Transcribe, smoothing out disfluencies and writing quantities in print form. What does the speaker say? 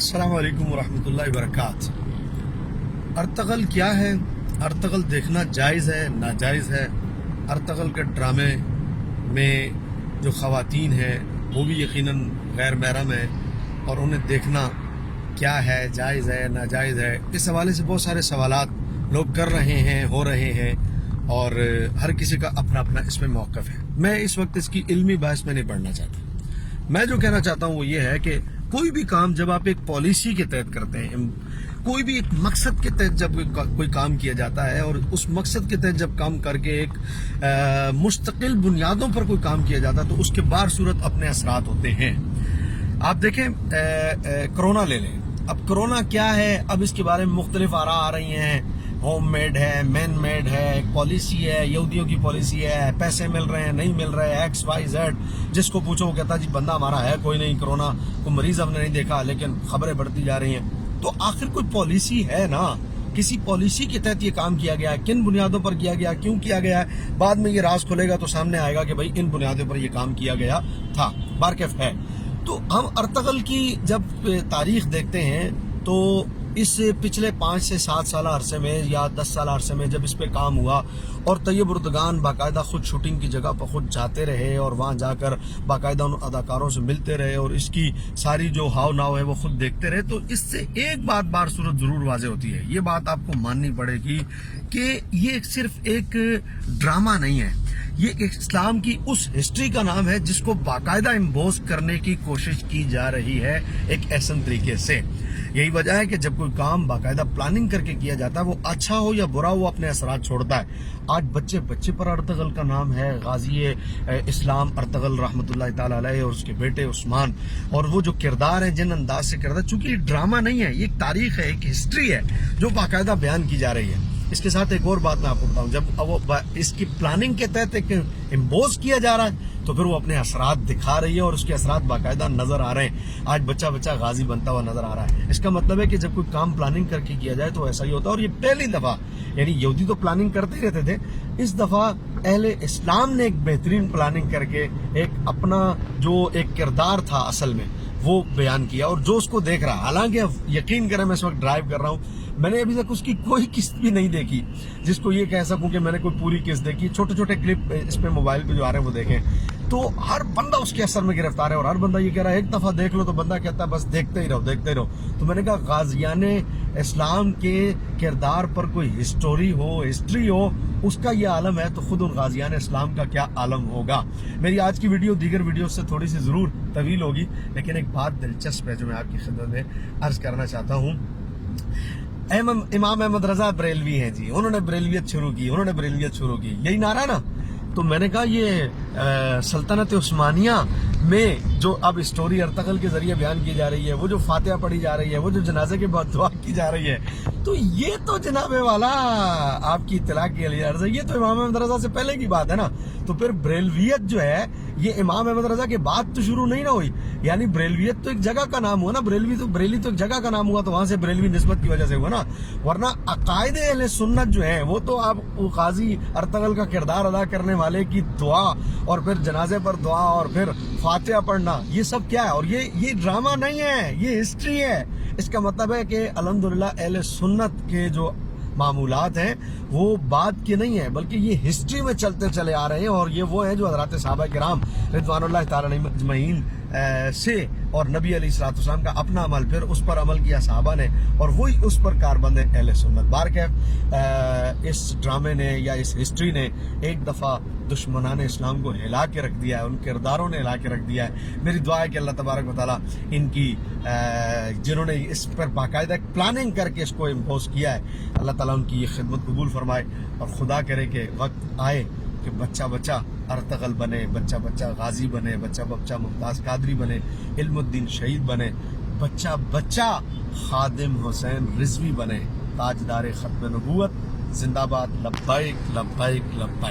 السلام علیکم ورحمۃ اللہ وبرکاتہ۔ ارطغرل کیا ہے؟ ارطغرل دیکھنا جائز ہے ناجائز ہے؟ ارطغرل کے ڈرامے میں جو خواتین ہیں وہ بھی یقیناً غیر محرم ہیں، اور انہیں دیکھنا کیا ہے، جائز ہے ناجائز ہے؟ اس حوالے سے بہت سارے سوالات لوگ کر رہے ہیں، ہو رہے ہیں، اور ہر کسی کا اپنا اپنا اس میں موقف ہے۔ میں اس وقت اس کی علمی بحث میں نہیں پڑھنا چاہتا۔ میں جو کہنا چاہتا ہوں وہ یہ ہے کہ کوئی بھی کام جب آپ ایک پالیسی کے تحت کرتے ہیں، کوئی بھی ایک مقصد کے تحت جب کوئی کام کیا جاتا ہے، اور اس مقصد کے تحت جب کام کر کے ایک مستقل بنیادوں پر کوئی کام کیا جاتا ہے تو اس کے بار صورت اپنے اثرات ہوتے ہیں۔ آپ دیکھیں کرونا لے لیں۔ اب کرونا کیا ہے؟ اب اس کے بارے میں مختلف آراء آ رہی ہیں۔ ہوم میڈ ہے، مین میڈ ہے، ایک پالیسی ہے، یہودیوں کی پالیسی ہے، پیسے مل رہے ہیں نہیں مل رہے، ایکس وائی زیڈ، جس کو پوچھو وہ کہتا جی بندہ ہمارا ہے کوئی نہیں، کرونا کو مریض ہم نے نہیں دیکھا، لیکن خبریں بڑھتی جا رہی ہیں۔ تو آخر کوئی پالیسی ہے نا، کسی پالیسی کے تحت یہ کام کیا گیا ہے، کن بنیادوں پر کیا گیا، کیوں کیا گیا ہے؟ بعد میں یہ راز کھلے گا تو سامنے آئے گا کہ بھائی ان بنیادوں پر یہ کام کیا گیا تھا، بارکیف ہے۔ تو ہم ارطغرل کی جب تاریخ دیکھتے ہیں تو اس پچھلے 5 سے 7 سالہ عرصے میں یا 10 سالہ عرصے میں جب اس پہ کام ہوا، اور طیب اردگان باقاعدہ خود شوٹنگ کی جگہ پر خود جاتے رہے، اور وہاں جا کر باقاعدہ ان اداکاروں سے ملتے رہے، اور اس کی ساری جو ہاؤ ناؤ ہے وہ خود دیکھتے رہے، تو اس سے ایک بات بار صورت ضرور واضح ہوتی ہے۔ یہ بات آپ کو ماننی پڑے گی کہ یہ صرف ایک ڈرامہ نہیں ہے، یہ اسلام کی اس ہسٹری کا نام ہے جس کو باقاعدہ امبوز کرنے کی کوشش کی جا رہی ہے ایک احسن طریقے سے۔ یہی وجہ ہے کہ جب کوئی کام باقاعدہ پلاننگ کر کے کیا جاتا ہے، وہ اچھا ہو یا برا ہو اپنے اثرات چھوڑتا ہے۔ آج بچے پر ارطغرل کا نام ہے، غازی اسلام ارطغرل رحمۃ اللہ تعالی علیہ، اور اس کے بیٹے عثمان، اور وہ جو کردار ہیں جن انداز سے کردار، چونکہ یہ ڈرامہ نہیں ہے، یہ ایک تاریخ ہے، ایک ہسٹری ہے جو باقاعدہ بیان کی جا رہی ہے۔ اس کے ساتھ ایک اور بات میں آپ کو بتاؤں، جب اس کی پلاننگ کے تحت ایک امبوز کیا جا رہا ہے تو پھر وہ اپنے اثرات دکھا رہی ہے، اور اس کے اثرات باقاعدہ نظر آ رہے ہیں۔ آج بچہ غازی بنتا ہوا نظر آ رہا ہے۔ اس کا مطلب ہے کہ جب کوئی کام پلاننگ کر کے کیا جائے تو ایسا ہی ہوتا ہے، اور یہ پہلی دفعہ، یعنی یہودی تو پلاننگ کرتے ہی رہتے تھے، اس دفعہ اہل اسلام نے ایک بہترین پلاننگ کر کے ایک اپنا جو ایک کردار تھا اصل میں وہ بیان کیا، اور جو اس کو دیکھ رہا ہے، حالانکہ یقین کریں میں اس وقت ڈرائیو کر رہا ہوں، میں نے ابھی تک اس کی کوئی قسط بھی نہیں دیکھی جس کو یہ کہہ سکوں کہ میں نے کوئی پوری قسط دیکھی۔ چھوٹے کلپ اس پہ موبائل پہ جو آ رہے ہیں وہ دیکھیں، تو ہر بندہ اس کے اثر میں گرفتار ہے، اور ہر بندہ یہ کہہ رہا ہے ایک دفعہ دیکھ لو، تو بندہ کہتا ہے بس دیکھتے ہی رہو۔ تو میں نے کہا غازیان اسلام کے کردار پر کوئی ہسٹری ہو، اس کا یہ عالم ہے، تو خود ان غازیان اسلام کا کیا عالم ہوگا۔ میری آج کی ویڈیو دیگر ویڈیو سے تھوڑی سی ضرور طویل ہوگی، لیکن ایک بات دلچسپ ہے جو میں آپ کی خدمت میں عرض کرنا چاہتا ہوں۔ امام احمد رضا بریلوی ہیں جی، انہوں نے بریلویت شروع کی، یہی نعرہ نا؟ تو میں نے کہا یہ سلطنت عثمانیہ میں جو اب اسٹوری ارطغرل کے ذریعے بیان کی جا رہی ہے، وہ جو فاتحہ پڑھی جا رہی ہے، وہ جو جنازے کے بعد دعا کی جا رہی ہے، تو یہ تو جناب والا آپ کی اطلاع کے لیے عرض ہے، یہ تو امام احمد رضا سے پہلے کی بات ہے نا۔ تو پھر بریلویت جو ہے یہ امام احمد رضا کے بعد تو شروع نہیں نہ ہوئی، یعنی بریلویت تو ایک جگہ کا نام ہوا نا، بریلی تو ایک جگہ کا نام ہوا، تو وہاں سے بریلوی نسبت کی وجہ سے ہوا نا، ورنہ عقائد اہل سنت جو ہیں وہ تو آپ غازی ارطغرل کا کردار ادا کرنے والے کی دعا، اور پھر جنازے پر دعا، اور پھر فاتحہ پڑھنا، یہ سب کیا ہے؟ اور یہ ڈرامہ نہیں ہے، یہ ہسٹری ہے۔ اس کا مطلب ہے کہ الحمدللہ اہل سنت کے جو معمولات ہیں وہ بات کے نہیں ہیں، بلکہ یہ ہسٹری میں چلتے چلے آ رہے ہیں، اور یہ وہ ہیں جو حضرات صحابہ کرام رضوان اللہ تعالی علیہم اجمعین سے، اور نبی علیہ الصلوۃ والسلام کا اپنا عمل، پھر اس پر عمل کیا صحابہ نے، اور وہی اس پر کاربند اہل سنت۔ بارکیف اس ڈرامے نے یا اس ہسٹری نے ایک دفعہ دشمنان اسلام کو ہلا کے رکھ دیا ہے، ان کرداروں نے ہلا کے رکھ دیا ہے۔ میری دعا ہے کہ اللہ تبارک و تعالیٰ ان کی جنہوں نے اس پر باقاعدہ پلاننگ کر کے اس کو امپوز کیا ہے، اللہ تعالیٰ ان کی یہ خدمت قبول فرمائے، اور خدا کرے کہ وقت آئے کہ بچہ ارطغرل بنے، بچہ غازی بنے، بچہ ممتاز قادری بنے، علم الدین شہید بنے، بچہ خادم حسین رضوی بنے، تاجدار ختم نبوت۔ زندہ باد، لبیک لبیک لبیک۔